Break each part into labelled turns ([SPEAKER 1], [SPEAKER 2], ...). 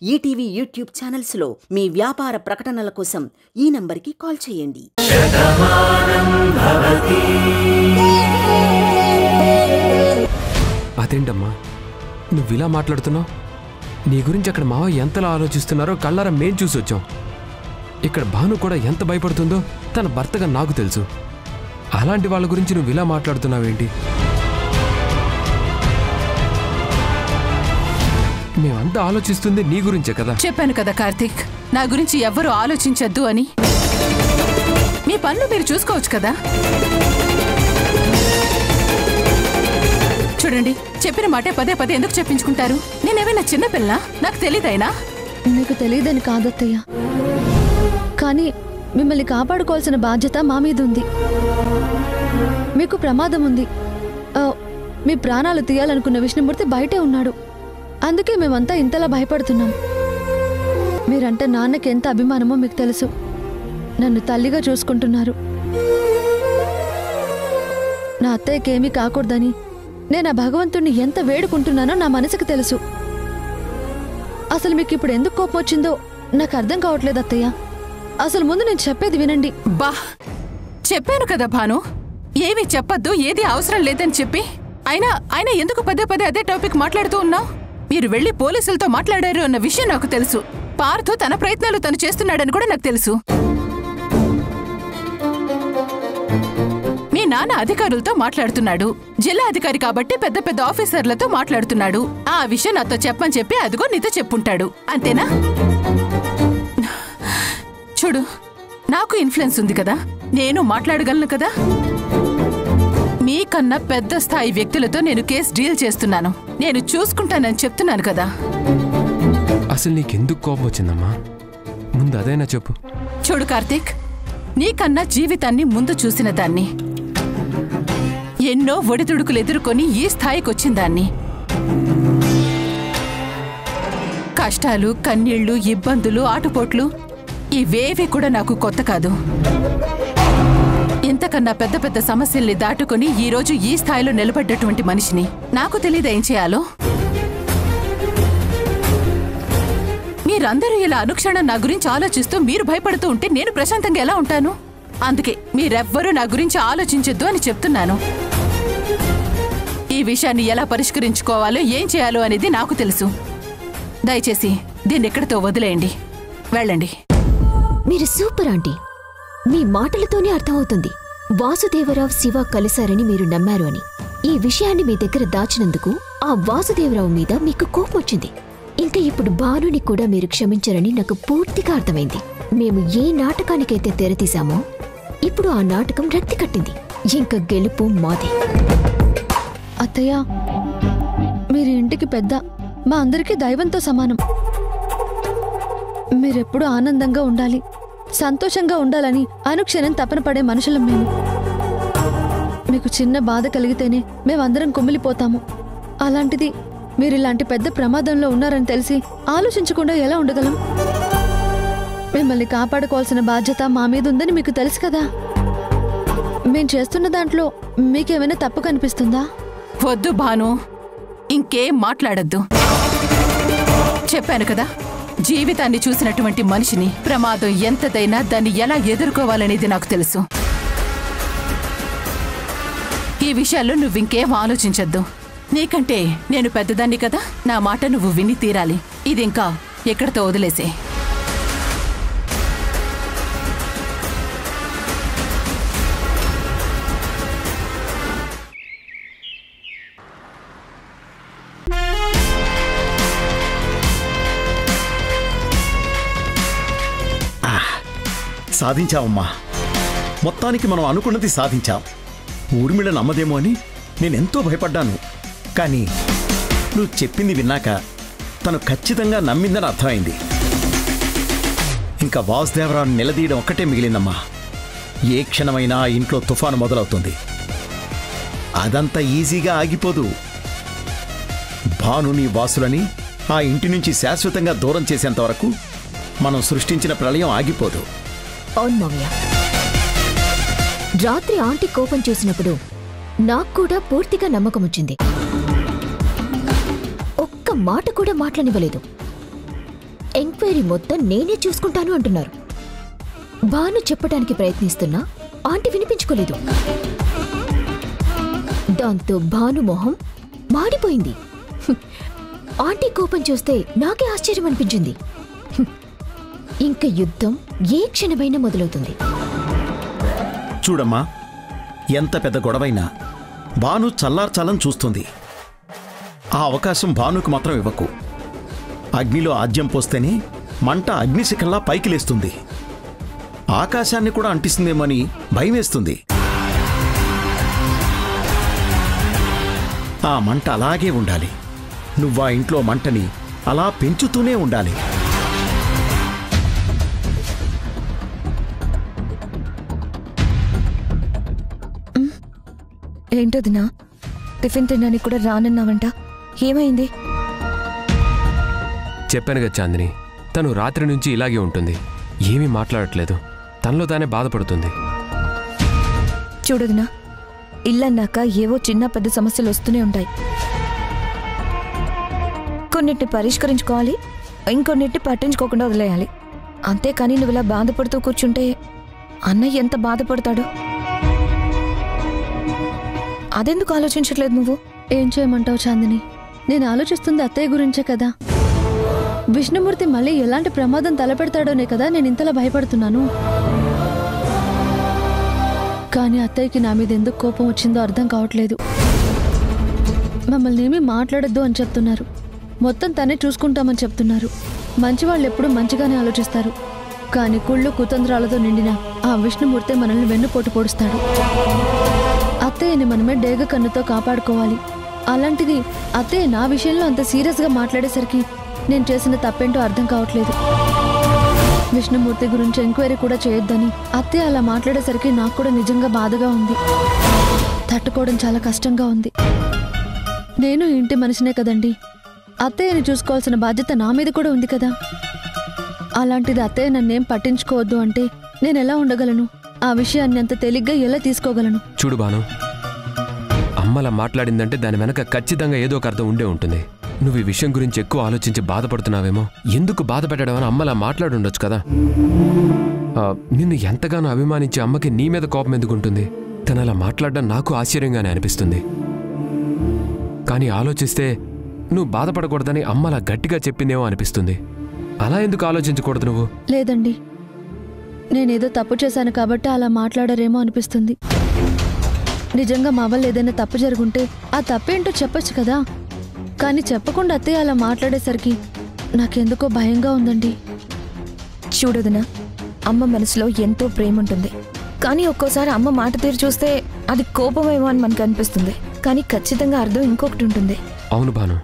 [SPEAKER 1] ETV YouTube ఛానల్స్లో మీ వ్యాపార ప్రకటనల కోసం ఈ నంబర్కి కాల్ చేయండి.
[SPEAKER 2] అదేంటమ్మా నువ్వు ఇలా మాట్లాడుతున్నావు? నీ గురించి అక్కడ మావ ఎంతలా ఆలోచిస్తున్నారో కళ్ళారా మేం చూసి వచ్చాం. ఇక్కడ భాను కూడా ఎంత భయపడుతుందో తన భర్తగా నాకు తెలుసు. అలాంటి వాళ్ళ గురించి నువ్వు ఇలా మాట్లాడుతున్నావేంటి? మేమంతా ఆలోచిస్తుంది నీ గురించే కదా.
[SPEAKER 3] చెప్పాను కదా కార్తీక్, నా గురించి ఎవ్వరూ ఆలోచించద్దు అని. మీ పనులు మీరు చూసుకోవచ్చు కదా. చూడండి, చెప్పిన మాటే పదే పదే ఎందుకు చెప్పించుకుంటారు? నేనేమైనా చిన్నపిల్ల? నాకు తెలీదైనా?
[SPEAKER 4] నీకు తెలియదని కాదత్తయ్య, కానీ మిమ్మల్ని కాపాడుకోవాల్సిన బాధ్యత మా మీద ఉంది. మీకు ప్రమాదం ఉంది. మీ ప్రాణాలు తీయాలనుకున్న విష్ణుమూర్తి బయటే ఉన్నాడు. అందుకే మేమంతా ఇంతలా భయపడుతున్నాం. మీరంటే నాన్నకి ఎంత అభిమానమో మీకు తెలుసు. నన్ను తల్లిగా చూసుకుంటున్నారు. నా అత్తయ్యకేమీ కాకూడదని నేను ఆ భగవంతుణ్ణి ఎంత వేడుకుంటున్నానో నా మనసుకు తెలుసు. అసలు మీకు ఇప్పుడు ఎందుకు కోపం వచ్చిందో నాకు అర్థం కావట్లేదు అత్తయ్య. అసలు ముందు నేను చెప్పేది వినండి.
[SPEAKER 3] బా, చెప్పాను కదా భాను, ఏమీ చెప్పొద్దు, ఏది అవసరం లేదని చెప్పి. అయినా ఎందుకు పదే పదే అదే టాపిక్ మాట్లాడుతూ ఉన్నావు? మీరు వెళ్లి పోలీసులతో మాట్లాడారు అన్న విషయం నాకు తెలుసు. పార్థు తన ప్రయత్నాలు తను చేస్తున్నాడని కూడా నాకు తెలుసు. మీ నాన్న అధికారులతో మాట్లాడుతున్నాడు. జిల్లా అధికారి కాబట్టి పెద్ద పెద్ద ఆఫీసర్లతో మాట్లాడుతున్నాడు. ఆ విషయం నాతో చెప్పని చెప్పి అదిగో నీతో చెప్పుంటాడు. అంతేనా? చూడు, నాకు ఇన్ఫ్లుయెన్స్ ఉంది కదా, నేను మాట్లాడగలను కదా. మీకన్నా పెద్ద స్థాయి వ్యక్తులతో నేను కేసు డీల్ చేస్తున్నాను. నేను చూసుకుంటానని చెప్తున్నాను కదా.
[SPEAKER 2] అసలు నీకెందుకు కోపం వచ్చిందమ్మా? ముందు అదైనా చెప్పు.
[SPEAKER 3] చూడు కార్తీక్, నీకన్నా జీవితాన్ని ముందు చూసిన దాన్ని, ఎన్నో ఒడిదుడుకులు ఎదుర్కొని ఈ స్థాయికి వచ్చిన దాన్ని. కష్టాలు, కన్నీళ్లు, ఇబ్బందులు, ఆటుపోట్లు ఇవేవి కూడా నాకు కొత్త కాదు. ఇంతకన్నా పెద్ద పెద్ద సమస్యల్ని దాటుకుని ఈరోజు ఈ స్థాయిలో నిలబడ్డటువంటి మనిషిని. నాకు తెలీదా ఏం చేయాలో? మీరందరూ ఇలా అనుక్షణం నా గురించి ఆలోచిస్తూ మీరు భయపడుతూ ఉంటే నేను ప్రశాంతంగా ఎలా ఉంటాను? అందుకే మీరెవ్వరూ నా గురించి ఆలోచించొద్దు అని చెప్తున్నాను. ఈ విషయాన్ని ఎలా పరిష్కరించుకోవాలో, ఏం చేయాలో అనేది నాకు తెలుసు. దయచేసి దీన్ని ఎక్కడితో వదిలేయండి, వెళ్ళండి.
[SPEAKER 5] మీరు సూపర్ ఆంటీ. మీ మాటలతోనే అర్థమవుతుంది వాసుదేవరావు శివ కలిశారని మీరు నమ్మారు అని. ఈ విషయాన్ని మీ దగ్గర దాచినందుకు ఆ వాసుదేవరావు మీద మీకు కోపం వచ్చింది. ఇంకా ఇప్పుడు భానుని కూడా మీరు క్షమించరని నాకు పూర్తిగా అర్థమైంది. మేము ఏ నాటకానికైతే తెరతీశామో ఇప్పుడు ఆ నాటకం రక్తి కట్టింది. ఇంకా గెలుపు మాది.
[SPEAKER 4] అత్తయ్య, మీరు ఇంటికి పెద్ద, మా అందరికీ దైవంతో సమానం. మీరెప్పుడు ఆనందంగా ఉండాలి, సంతోషంగా ఉండాలని అనుక్షణం తపన పడే మనుషులం మేము. మీకు చిన్న బాధ కలిగితేనే మేమందరం కుమిలిపోతాము. అలాంటిది మీరిలాంటి పెద్ద ప్రమాదంలో ఉన్నారని తెలిసి ఆలోచించకుండా ఎలా ఉండగలం? మిమ్మల్ని కాపాడుకోవాల్సిన బాధ్యత మా మీద ఉందని మీకు తెలుసు కదా. మేం చేస్తున్న దాంట్లో మీకేమైనా తప్పు కనిపిస్తుందా?
[SPEAKER 3] వద్దు భాను, ఇంకేం మాట్లాడద్దు. చెప్పాను కదా, జీవితాన్ని చూసినటువంటి మనిషిని. ప్రమాదం ఎంతదైనా దాన్ని ఎలా ఎదుర్కోవాలనేది నాకు తెలుసు. ఈ విషయాల్లో నువ్వింకేం ఆలోచించద్దు. నీకంటే నేను పెద్దదాన్ని కదా, నా మాట నువ్వు విని తీరాలి. ఇది ఇంకా ఎక్కడితో వదిలేసే.
[SPEAKER 6] సాధించావమ్మా. మొత్తానికి మనం అనుకున్నది సాధించాం. ఊర్మిళ నమ్మదేమో అని నేనెంతో భయపడ్డాను. కానీ నువ్వు చెప్పింది విన్నాక తను ఖచ్చితంగా నమ్మిందని అర్థమైంది. ఇంకా వాసుదేవరావుని నిలదీయడం ఒక్కటే మిగిలిందమ్మా. ఏ క్షణమైనా ఆ ఇంట్లో తుఫాను మొదలవుతుంది. అదంతా ఈజీగా ఆగిపోదు. భానుని, వాసులని ఆ ఇంటి నుంచి శాశ్వతంగా దూరం చేసేంతవరకు మనం సృష్టించిన ప్రళయం ఆగిపోదు.
[SPEAKER 5] అవును మావయ్య, రాత్రి ఆంటీ కోపం చూసినప్పుడు నాకు కూడా పూర్తిగా నమ్మకం వచ్చింది. ఒక్క మాట కూడా మాట్లాడనివ్వలేదు. ఎంక్వైరీ మొత్తం నేనే చూసుకుంటాను అంటున్నారు. భాను చెప్పడానికి ప్రయత్నిస్తున్నా ఆంటీ వినిపించుకోలేదు. దాంతో భాను మొహం మాడిపోయింది. ఆంటీ కోపం చూస్తే నాకే ఆశ్చర్యం అనిపించింది. ఇంక యుద్ధం ఏ క్షణమైనా మొదలవుతుంది.
[SPEAKER 6] చూడమ్మా, ఎంత పెద్ద గొడవైనా భాను చల్లార్చాలని చూస్తుంది. ఆ అవకాశం భానుకు మాత్రం ఇవ్వకు. అగ్నిలో ఆజ్యం పోస్తేనే మంట అగ్నిశిఖంలా పైకి లేస్తుంది. ఆకాశాన్ని కూడా అంటిస్తుందేమని భయమేస్తుంది. ఆ మంట అలాగే ఉండాలి. నువ్వా ఇంట్లో మంటని అలా పెంచుతూనే ఉండాలి.
[SPEAKER 4] ఏంటోదినా, టిఫిన్ తినడానికి కూడా రానన్నావంట, ఏమైంది?
[SPEAKER 2] చెప్పానుగా చాందిని, తను రాత్రి నుంచి ఇలాగే ఉంటుంది. ఏమీ మాట్లాడట్లేదు. తనలో తానే బాధపడుతుంది.
[SPEAKER 4] చూడదునా, ఇల్లన్నాక ఏవో చిన్న పెద్ద సమస్యలు వస్తూనే ఉంటాయి. కొన్నిటిని పరిష్కరించుకోవాలి, ఇంకొన్నిటిని పట్టించుకోకుండా వదిలేయాలి. అంతేకాని నువ్వు ఇలా బాధపడుతూ కూర్చుంటే అన్నయ్య ఎంత బాధపడతాడు? అదెందుకు ఆలోచించట్లేదు నువ్వు? ఏం చేయమంటావు చాందిని? నేను ఆలోచిస్తుంది అత్తయ్య గురించే కదా. విష్ణుమూర్తి మళ్ళీ ఎలాంటి ప్రమాదం తలపెడతాడోనే కదా నేను ఇంతలా భయపడుతున్నాను. కానీ అత్తయ్యకి నా మీద ఎందుకు కోపం వచ్చిందో అర్థం కావట్లేదు. మమ్మల్ని ఏమీ మాట్లాడొద్దు అని చెప్తున్నారు. మొత్తం తనే చూసుకుంటామని చెప్తున్నారు. మంచివాళ్ళు ఎప్పుడూ మంచిగానే ఆలోచిస్తారు. కానీ కుళ్ళు కుతంత్రాలతో నిండిన ఆ విష్ణుమూర్తి మనల్ని వెన్నుపోటు పొడుస్తాడు. అత్తయ్యని మనమే డేగ కన్నుతో కాపాడుకోవాలి. అలాంటిది అత్తయ్య నా విషయంలో అంత సీరియస్గా మాట్లాడేసరికి నేను చేసిన తప్పేంటో అర్థం కావట్లేదు. విష్ణుమూర్తి గురించి ఎంక్వైరీ కూడా చేయొద్దని అత్తయ్య అలా మాట్లాడేసరికి నాకు కూడా నిజంగా బాధగా ఉంది. తట్టుకోవడం చాలా కష్టంగా ఉంది. నేను ఇంటి మనిషినే కదండి. అత్తయ్యని చూసుకోవాల్సిన బాధ్యత నా మీద కూడా ఉంది కదా. అలాంటిది అత్తయ్య నన్నేం పట్టించుకోవద్దు అంటే నేను ఎలా ఉండగలను? ఆ విషయాన్ని అంత తేలిగ్గా ఎలా తీసుకోగలను?
[SPEAKER 2] చూడు భాను, అమ్మలా మాట్లాడిందంటే దాని వెనక ఖచ్చితంగా ఏదో ఒక అర్థం ఉండే ఉంటుంది. నువ్వు ఈ విషయం గురించి ఎక్కువ ఆలోచించి బాధపడుతున్నావేమో. ఎందుకు బాధ పెట్టడం అని అమ్మలా మాట్లాడుండొచ్చు కదా. నిన్ను ఎంతగానో అభిమానించే అమ్మకి నీ మీద కోపం ఎందుకుంటుంది? తను అలా మాట్లాడడం నాకు ఆశ్చర్యంగానే అనిపిస్తుంది. కానీ ఆలోచిస్తే నువ్వు బాధపడకూడదని అమ్మలా గట్టిగా చెప్పిందేమో అనిపిస్తుంది. అలా ఎందుకు ఆలోచించకూడదు నువ్వు?
[SPEAKER 4] లేదండి, నేనేదో తప్పు చేశాను కాబట్టి అలా మాట్లాడరేమో అనిపిస్తుంది. నిజంగా మా వల్ల ఏదైనా తప్పు జరుగుంటే ఆ తప్పేంటో చెప్పొచ్చు కదా. కానీ చెప్పకుండా అత్తయ్య అలా మాట్లాడేసరికి నాకెందుకో భయంగా ఉందండి. చూడదునా, అమ్మ మనసులో ఎంతో ప్రేమ ఉంటుంది. కానీ ఒక్కోసారి అమ్మ మాట తీరు చూస్తే అది కోపమేమో అని మనకు అనిపిస్తుంది. కానీ ఖచ్చితంగా అర్థం ఇంకొకటి ఉంటుంది.
[SPEAKER 2] అవును భాను,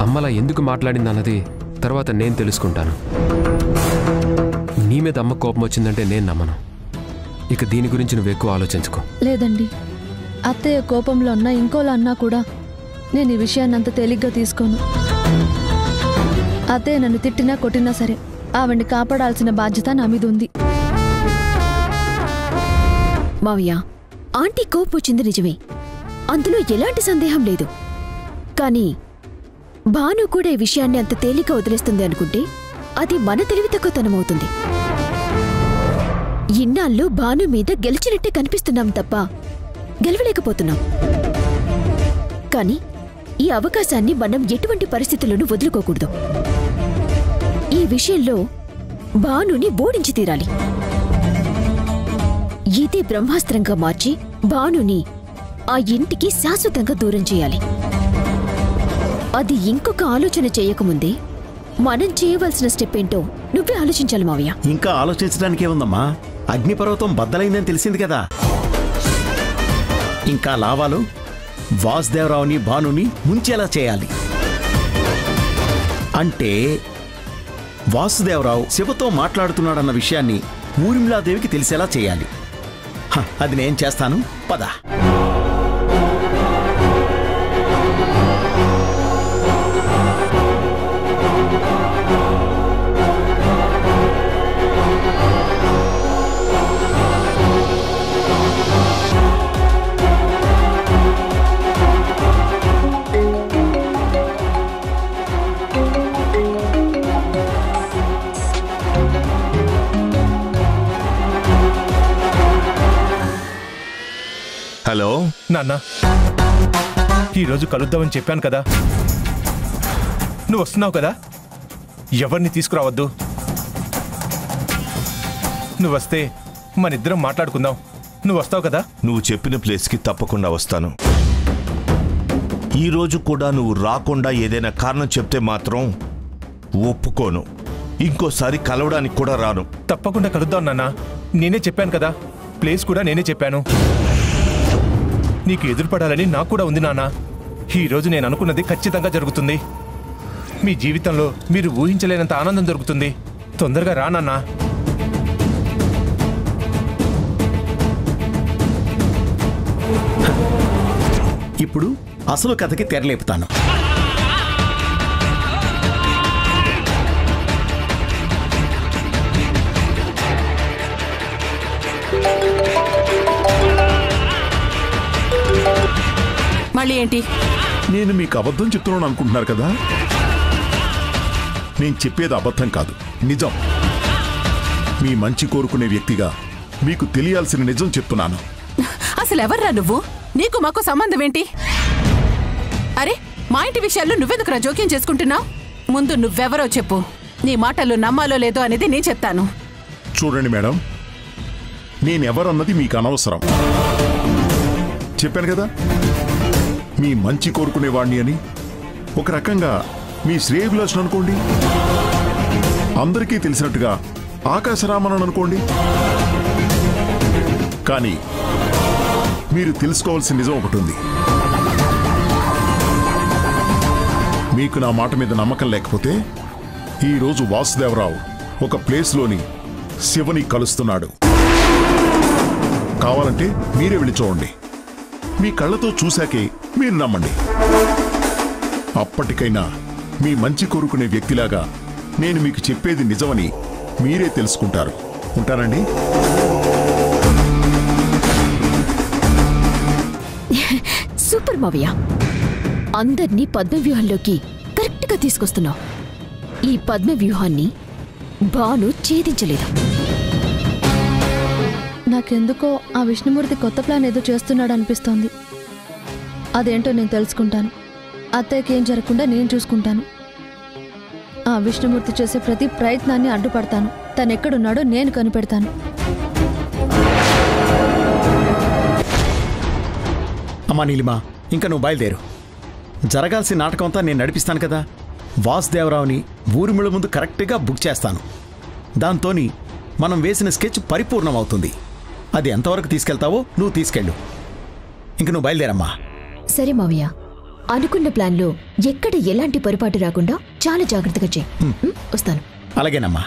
[SPEAKER 2] అమ్మలా ఎందుకు మాట్లాడిందన్నది తర్వాత నేను తెలుసుకుంటాను. నీ మీద అమ్మ కోపం వచ్చిందంటే నేను నమ్మను. ఇక దీని గురించి నువ్వు ఎక్కువ ఆలోచించుకో.
[SPEAKER 4] లేదండి, అత్తయ్య కోపంలో ఉన్నా ఇంకోలా అన్నా కూడా నేను ఈ విషయాన్ని అంత తేలిగ్గా తీసుకోను. అత్తయ్య నన్ను తిట్టినా కొట్టినా సరే ఆవిడ్ని కాపాడాల్సిన బాధ్యత నా మీద ఉంది.
[SPEAKER 5] మావయ్య, ఆంటీ కోపం వచ్చింది నిజమే, అందులో ఎలాంటి సందేహం లేదు. కానీ భాను కూడా ఈ విషయాన్ని అంత తేలిక వదిలేస్తుంది అనుకుంటే అది మన తెలివి తక్కువతనమవుతుంది. ఇన్నాళ్ళు భాను మీద గెలిచినట్టే కనిపిస్తున్నాం తప్ప గెలవలేకపోతున్నాం. కానీ ఈ అవకాశాన్ని మనం ఎటువంటి పరిస్థితుల్లోనూ వదులుకోకూడదు. ఈ విషయంలో భానుని ఓడించి తీరాలి. ఇదే బ్రహ్మాస్త్రంగా మార్చి భానుని ఆ ఇంటికి శాశ్వతంగా దూరం చేయాలి. అది ఇంకొక ఆలోచన చేయకముందే మనం చేయవలసిన స్టెప్ ఏంటో నువ్వే ఆలోచించాలి మావయ్య.
[SPEAKER 6] ఇంకా ఆలోచించడానికే ఉందమ్మా. అగ్నిపర్వతం బద్దలైందని తెలిసింది కదా. ఇంకా లావాలు వాసుదేవరావుని భానుని ముంచేలా చేయాలి. అంటే వాసుదేవరావు శివతో మాట్లాడుతున్నాడన్న విషయాన్ని ఊర్మిళాదేవికి తెలిసేలా చేయాలి. అది నేను చేస్తాను, పద.
[SPEAKER 7] హలో
[SPEAKER 8] నాన్న, ఈరోజు కలుద్దామని చెప్పాను కదా, నువ్వు వస్తున్నావు కదా? ఎవరిని తీసుకురావద్దు. నువ్వు వస్తే మనిద్దరం మాట్లాడుకుందాం. నువ్వు వస్తావు కదా?
[SPEAKER 7] నువ్వు చెప్పిన ప్లేస్కి తప్పకుండా వస్తాను. ఈరోజు కూడా నువ్వు రాకుండా ఏదైనా కారణం చెప్తే మాత్రం ఒప్పుకోను. ఇంకోసారి కలవడానికి కూడా రాను.
[SPEAKER 8] తప్పకుండా కలుద్దాం నాన్న. నేనే చెప్పాను కదా, ప్లేస్ కూడా నేనే చెప్పాను. నీకు ఎదురుపడాలని నాకు కూడా ఉంది నాన్న. ఈరోజు నేను అనుకున్నది ఖచ్చితంగా జరుగుతుంది. మీ జీవితంలో మీరు ఊహించలేనంత ఆనందం దొరుకుతుంది. తొందరగా రా నాన్న.
[SPEAKER 6] ఇప్పుడు అసలు కథకి తెరలేపుతాను.
[SPEAKER 3] మళ్ళీ ఏంటి?
[SPEAKER 9] నేను మీకు అబద్ధం చెప్తున్నాను అనుకుంటున్నారు కదా? నేను చెప్పేది అబద్ధం కాదు, నిజం. మీ మంచి కోరుకునే వ్యక్తిగా మీకు తెలియాల్సిన నిజం చెప్తున్నాను.
[SPEAKER 3] అసలు ఎవర్రా నువ్వు? నీకు మాకు సంబంధం ఏంటి? అరే, మా ఇంటి విషయాల్లో నువ్వెందుకురా జోక్యం చేసుకుంటున్నావు? ముందు నువ్వెవరో చెప్పు. నీ మాటలు నమ్మాలో లేదో అనేది నేను చెప్తాను.
[SPEAKER 9] చూడండి మేడం, నేనెవరన్నది మీకు అనవసరం. చెప్పాను కదా, మీ మంచి కోరుకునేవాణ్ణి అని. ఒక రకంగా మీ శ్రేయభిలాషను అనుకోండి, అందరికీ తెలిసినట్టుగా ఆకాశరామన్ అనుకోండి. కానీ మీరు తెలుసుకోవాల్సిన నిజం ఒకటి ఉంది. మీకు నా మాట మీద నమ్మకం లేకపోతే ఈరోజు వాసుదేవరావు ఒక ప్లేస్లోని శివని కలుస్తున్నాడు. కావాలంటే మీరే వెళ్ళి చూడండి. మీ కళ్ళతో చూశాకే మీరు నమ్మండి. అప్పటికైనా మీ మంచి కోరుకునే వ్యక్తిలాగా నేను మీకు చెప్పేది నిజమని మీరే తెలుసుకుంటారు. ఉంటానండి.
[SPEAKER 5] సూపర్ మావయ్య, అందర్నీ పద్మవ్యూహంలోకి కరెక్ట్గా తీసుకొస్తున్నావు. ఈ పద్మవ్యూహాన్ని భాను ఛేదించలేదు.
[SPEAKER 4] నాకెందుకో ఆ విష్ణుమూర్తి కొత్త ప్లాన్ ఏదో చేస్తున్నాడు అనిపిస్తోంది. అదేంటో నేను తెలుసుకుంటాను. అత్తయ్యకి ఏం జరగకుండా నేను చూసుకుంటాను. ఆ విష్ణుమూర్తి చేసే ప్రతి ప్రయత్నాన్ని అడ్డుపడతాను. తనెక్కడున్నాడో నేను కనిపెడతాను.
[SPEAKER 6] అమ్మా నీలిమా, ఇంకా నువ్వు బయలుదేరు. జరగాల్సిన నాటకం అంతా నేను నడిపిస్తాను కదా. వాసుదేవరావుని ఊరిమిళ్ళ ముందు కరెక్ట్గా బుక్ చేస్తాను. దాంతోని మనం వేసిన స్కెచ్ పరిపూర్ణం అవుతుంది. అది ఎంతవరకు తీసుకెళ్తావో నువ్వు తీసుకెళ్ళు. ఇంక నువ్వు బయలుదేరమ్మా.
[SPEAKER 5] సరే మావయ్య, అనుకున్న ప్లాన్లో ఎక్కడ ఎలాంటి పొరపాటు రాకుండా చాలా జాగ్రత్తగా చేయి. వస్తాను.
[SPEAKER 6] అలాగేనమ్మా.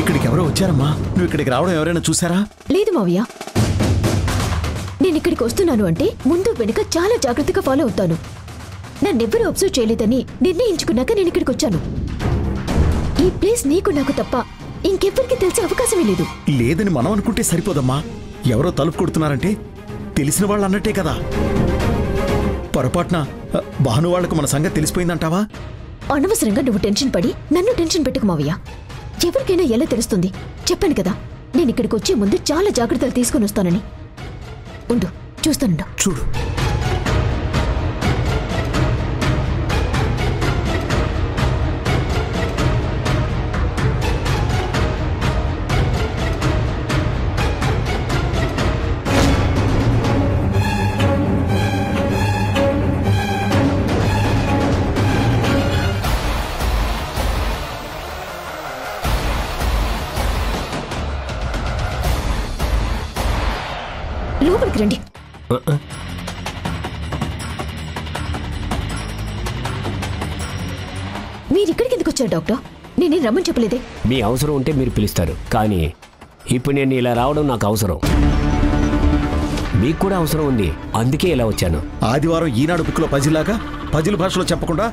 [SPEAKER 6] ఇక్కడికి ఎవరో వచ్చారమ్మా. నువ్వు ఇక్కడికి రావడం ఎవరైనా చూసారా?
[SPEAKER 5] లేదు మావయ్య, నేను ఇక్కడికి వస్తున్నాను అంటే ముందు వెనుక చాలా జాగ్రత్తగా ఫాలో అవుతాను. నన్నెవ్వరూ అబ్జర్వ్ చేయలేదని నిర్ణయించుకున్నాక నేను ఇక్కడికి వచ్చాను. ఈ ప్లేస్ నీకు నాకు తప్ప ఇంకెవ్వరికి తెలిసే అవకాశమే లేదు.
[SPEAKER 6] లేదని మనం అనుకుంటే సరిపోదమ్మా. ఎవరో తలుపు కొడుతున్నారంటే తెలిసిన వాళ్ళు అన్నట్టే కదా. పొరపాటున భాను వాళ్లకు మన సంగతి తెలిసిపోయిందంటావా?
[SPEAKER 5] అనవసరంగా నువ్వు టెన్షన్ పడి నన్ను టెన్షన్ పెట్టుకు మావయ్య. ఎవరికైనా ఎలా తెలుస్తుంది? చెప్పాను కదా, నేను ఇక్కడికి వచ్చే ముందు చాలా జాగ్రత్తలు తీసుకుని వస్తానని. ఉండు, చూస్తానుండు.
[SPEAKER 6] చూడు.
[SPEAKER 5] లోపలికి రండి. మీరిక్కడికి ఎందుకు వచ్చారు డాక్టర్? నేనేం రమ్మని చెప్పలేదే.
[SPEAKER 10] మీ అవసరం ఉంటే మీరు పిలుస్తారు, కానీ ఇప్పుడు నేను ఇలా రావడం నాకు అవసరం. మీకు కూడా అవసరం ఉంది, అందుకే ఇలా వచ్చాను.
[SPEAKER 6] ఆదివారం ఈనాడు బుక్లో పజిల్లాగా పజిల్ భాషలో చెప్పకుండా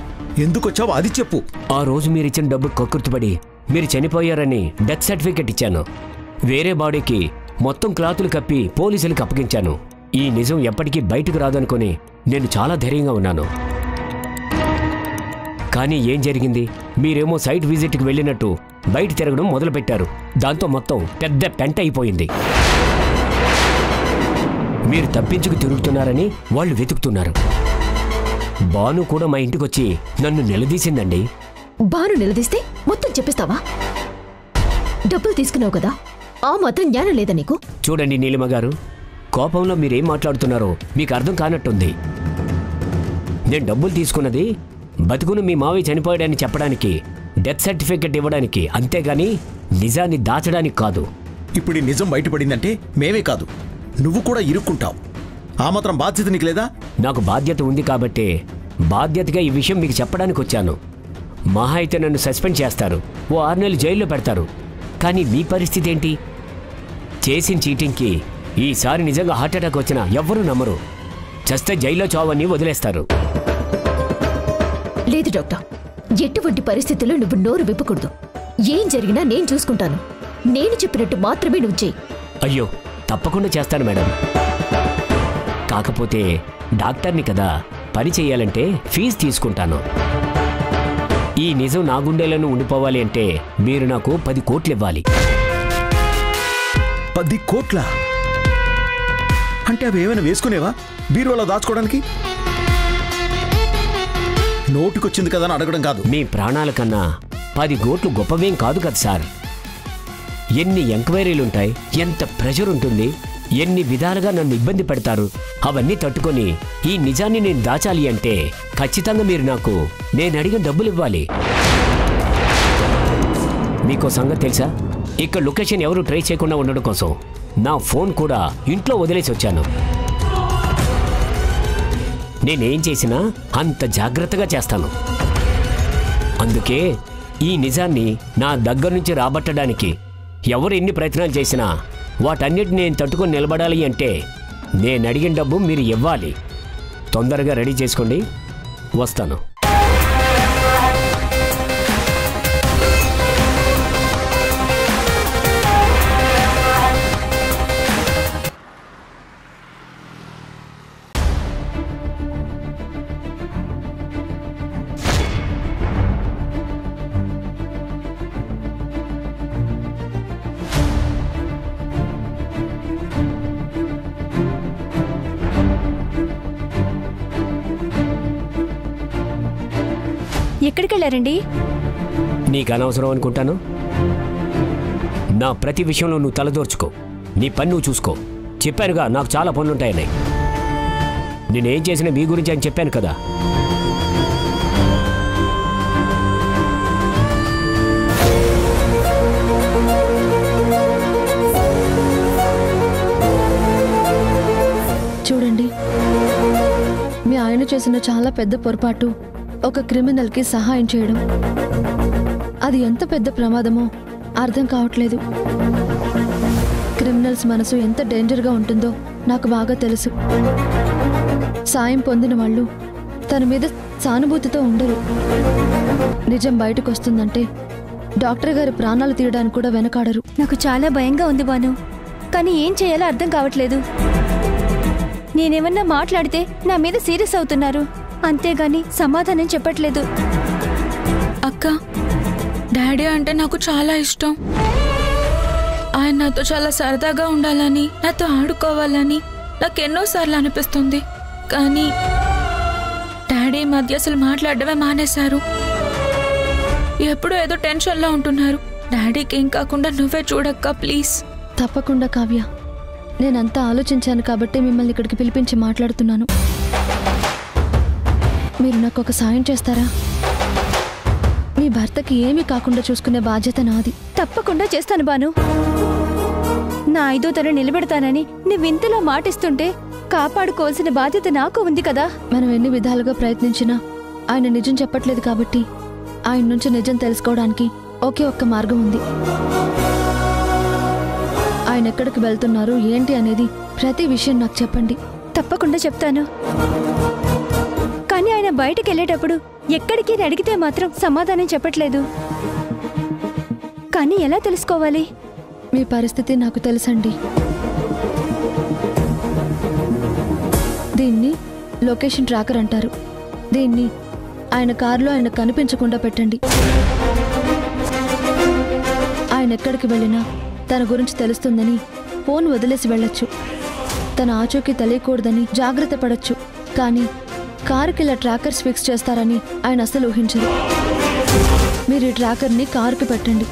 [SPEAKER 6] ఎందుకు వచ్చావో అది చెప్పు.
[SPEAKER 10] ఆ రోజు మీరు ఇచ్చిన డబ్బు కక్కుర్తిపడి మీరు చనిపోయారని డెత్ సర్టిఫికెట్ ఇచ్చాను. వేరే బాడీకి మొత్తం క్లాతులు కప్పి పోలీసులకు అప్పగించాను. ఈ నిజం ఎప్పటికీ బయటకు రాదనుకొని నేను చాలా ధైర్యంగా ఉన్నాను. కానీ ఏం జరిగింది? మీరేమో సైట్ విజిట్కి వెళ్ళినట్టు బయట తిరగడం మొదలుపెట్టారు. దాంతో మొత్తం పెద్ద పెంట అయిపోయింది. మీరు తప్పించుకు తిరుగుతున్నారని వాళ్ళు వెతుకుతున్నారు. భాను కూడా మా ఇంటికొచ్చి నన్ను నిలదీసిందండి.
[SPEAKER 5] బాను నిలదీస్తే మొత్తం చెప్పిస్తావా? డబ్బులు తీసుకున్నావు కదా, ఆ మాత్రం జ్ఞానం లేదా నీకు?
[SPEAKER 10] చూడండి నీలిమ గారు, కోపంలో మీరేం మాట్లాడుతున్నారో మీకు అర్థం కానట్టుంది. నేను డబ్బులు తీసుకున్నది బతుకును మీ మావయ్య చనిపోయాడని చెప్పడానికి, డెత్ సర్టిఫికెట్ ఇవ్వడానికి, అంతేగాని నిజాన్ని దాచడానికి కాదు.
[SPEAKER 6] ఇప్పుడు ఈ నిజం బయటపడిందంటే మేమే కాదు, నువ్వు కూడా ఇరుక్కుంటావు. ఆ మాత్రం బాధ్యత నీకు లేదా?
[SPEAKER 10] నాకు బాధ్యత ఉంది కాబట్టే బాధ్యతగా ఈ విషయం మీకు చెప్పడానికి వచ్చాను. మహా అయితే నన్ను సస్పెండ్ చేస్తారు, ఓ 6 నెలలు జైల్లో పెడతారు. కానీ మీ పరిస్థితి ఏంటి? చేసిన చీటింగ్కి ఈసారి నిజంగా హార్ట్అటాక్ వచ్చినా ఎవ్వరూ నమ్మరు. చస్తే జైల్లో చావని వదిలేస్తారు.
[SPEAKER 5] లేదు డాక్టర్, ఎటువంటి పరిస్థితుల్లో నువ్వు నోరు విప్పకూడదు. ఏం జరిగినా నేను చూసుకుంటాను. నేను చెప్పినట్టు మాత్రమే నువ్వు చెయ్యి.
[SPEAKER 10] అయ్యో, తప్పకుండా చేస్తాను మేడం. కాకపోతే డాక్టర్ని కదా, పని చెయ్యాలంటే ఫీజు తీసుకుంటాను. ఈ నిజం నా గుండెలను ఉండిపోవాలి అంటే మీరు నాకు 10 కోట్లు ఇవ్వాలి.
[SPEAKER 6] 10 కోట్ల అంటే అవి ఏమైనా వేసుకునేవా బీరువాలో దాచుకోవడానికి? నోటుకొచ్చింది కదా అని అడగడం కాదు.
[SPEAKER 10] మీ ప్రాణాల కన్నా 10 కోట్లు గొప్పవేం కాదు కదా సార్. ఎన్ని ఎంక్వైరీలుంటాయి, ఎంత ప్రెషర్ ఉంటుంది, ఎన్ని విధాలుగా నన్ను ఇబ్బంది పెడతారు. అవన్నీ తట్టుకొని ఈ నిజాన్ని నేను దాచాలి అంటే ఖచ్చితంగా మీరు నాకు నేను అడిగిన డబ్బులు ఇవ్వాలి. మీకో సంగతి తెలుసా? ఇక్కడ లొకేషన్ ఎవరు ట్రై చేయకుండా ఉండడం కోసం నా ఫోన్ కూడా ఇంట్లో వదిలేసి వచ్చాను. నేనేం చేసినా అంత జాగ్రత్తగా చేస్తాను. అందుకే ఈ నిజాన్ని నా దగ్గర నుంచి రాబట్టడానికి ఎవరు ఎన్ని ప్రయత్నాలు చేసినా వాటన్నిటిని నేను తట్టుకొని నిలబడాలి అంటే నేను అడిగిన డబ్బు మీరు ఇవ్వాలి. తొందరగా రెడీ చేసుకోండి, వస్తాను.
[SPEAKER 11] ఎక్కడికి వెళ్ళారండి?
[SPEAKER 10] నీకు అనవసరం అనుకుంటాను. నా ప్రతి విషయంలో నువ్వు తలదోర్చుకో. నీ పని నువ్వు చూసుకో. చెప్పానుగా నాకు చాలా పనులుంటాయని. నేనేం చేసినా మీ గురించి అని చెప్పాను కదా.
[SPEAKER 4] చూడండి, మీ ఆయన చేసిన చాలా పెద్ద పొరపాటు ఒక క్రిమినల్కి సహాయం చేయడం. అది ఎంత పెద్ద ప్రమాదమో అర్థం కావట్లేదు. క్రిమినల్స్ మనసు ఎంత డేంజర్గా ఉంటుందో నాకు బాగా తెలుసు. సాయం పొందిన వాళ్ళు తన మీద సానుభూతితో ఉండరు. నిజం బయటకు వస్తుందంటే డాక్టర్ గారి ప్రాణాలు తీయడానికి కూడా వెనకాడరు.
[SPEAKER 11] నాకు చాలా భయంగా ఉంది బాను, కానీ ఏం చేయాలో అర్థం కావట్లేదు. నేనేమన్నా మాట్లాడితే నా మీద సీరియస్ అవుతున్నారు, అంతేగాని సమాధానం చెప్పట్లేదు.
[SPEAKER 12] అక్క, డాడీ అంటే నాకు చాలా ఇష్టం. ఆయన నాతో చాలా సరదాగా ఉండాలని, నాతో ఆడుకోవాలని నాకెన్నోసార్లు అనిపిస్తుంది. కానీ డాడీ మధ్య అసలు మాట్లాడడమే మానేశారు. ఎప్పుడూ ఏదో టెన్షన్లో ఉంటున్నారు. డాడీకి ఏం కాకుండా నువ్వే చూడక్క ప్లీజ్.
[SPEAKER 4] తప్పకుండా కావ్య, నేనంతా ఆలోచించాను కాబట్టి మిమ్మల్ని ఇక్కడికి పిలిపించి మాట్లాడుతున్నాను. మీరు నాకు ఒక సాయం చేస్తారా? మీ భర్తకి ఏమీ కాకుండా చూసుకునే బాధ్యత నాది.
[SPEAKER 11] తప్పకుండా చేస్తాను బాను. నా 5వ తరం నిలబెడతానని నువ్వు ఇంతలో మాటిస్తుంటే కాపాడుకోవాల్సిన బాధ్యత నాకు ఉంది కదా.
[SPEAKER 4] మనం ఎన్ని విధాలుగా ప్రయత్నించినా ఆయన నిజం చెప్పట్లేదు కాబట్టి ఆయన నుంచి నిజం తెలుసుకోవడానికి ఒకే ఒక్క మార్గం ఉంది. ఆయన ఎక్కడికి వెళ్తున్నారు ఏంటి అనేది ప్రతి విషయం నాకు చెప్పండి.
[SPEAKER 11] తప్పకుండా చెప్తాను. కానీ ఆయన బయటకు వెళ్ళేటప్పుడు ఎక్కడికి అడిగితే మాత్రం సమాధానం చెప్పట్లేదు. కానీ ఎలా తెలుసుకోవాలి?
[SPEAKER 4] మీ పరిస్థితి నాకు తెలుసండి. దీన్ని లొకేషన్ ట్రాకర్ అంటారు. దీన్ని ఆయన కారులో ఆయన కనిపించకుండా పెట్టండి. ఆయన ఎక్కడికి వెళ్ళినా తన గురించి తెలుస్తుందని ఫోన్ వదిలేసి వెళ్ళొచ్చు. తన ఆచూకీ తెలియకూడదని జాగ్రత్త పడచ్చు. కానీ కారుకి ఇలా ట్రాకర్స్ ఫిక్స్ చేస్తారని ఆయన అసలు ఊహించరు. మీరు ఈ ట్రాకర్ని కారుకి పెట్టండి.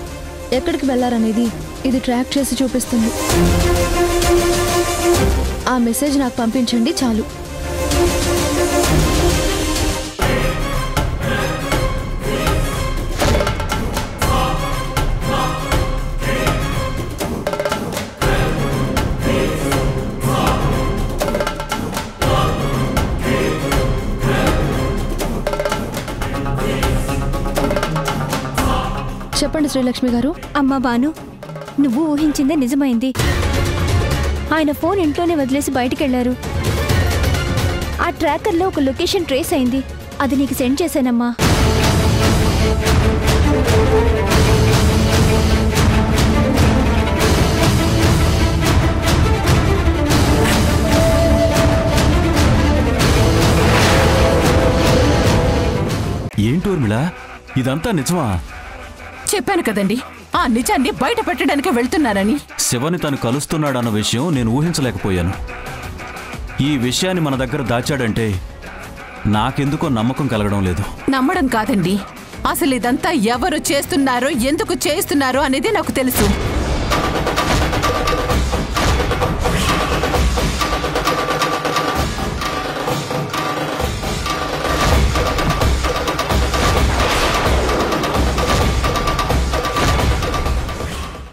[SPEAKER 4] ఎక్కడికి వెళ్ళారనేది ఇది ట్రాక్ చేసి చూపిస్తుంది. ఆ మెసేజ్ నాకు పంపించండి చాలు. చెప్పండి శ్రీలక్ష్మి గారు.
[SPEAKER 11] అమ్మా బాను, నువ్వు ఊహించిందే నిజమైంది. ఆయన ఫోన్ ఇంట్లోనే వదిలేసి బయటికెళ్లారు. ఆ ట్రాకర్లో ఒక లొకేషన్ ట్రేస్ అయింది. అది నీకు సెండ్ చేశానమ్మా.
[SPEAKER 13] ఏంటి ఊర్మిళ, ఇదంతా నిజమా?
[SPEAKER 3] చెప్పాను కదండి, ఆ నిజాన్ని బయట పెట్టడానికి వెళ్తున్నారని.
[SPEAKER 13] శివని తను కలుస్తున్నాడన్న విషయం నేను ఊహించలేకపోయాను. ఈ విషయాన్ని మన దగ్గర దాచాడంటే నాకెందుకో నమ్మకం కలగడం లేదు.
[SPEAKER 3] నమ్మడం కాదండి, అసలు ఇదంతా ఎవరు చేస్తున్నారో ఎందుకు చేస్తున్నారో అనేది నాకు తెలుసు.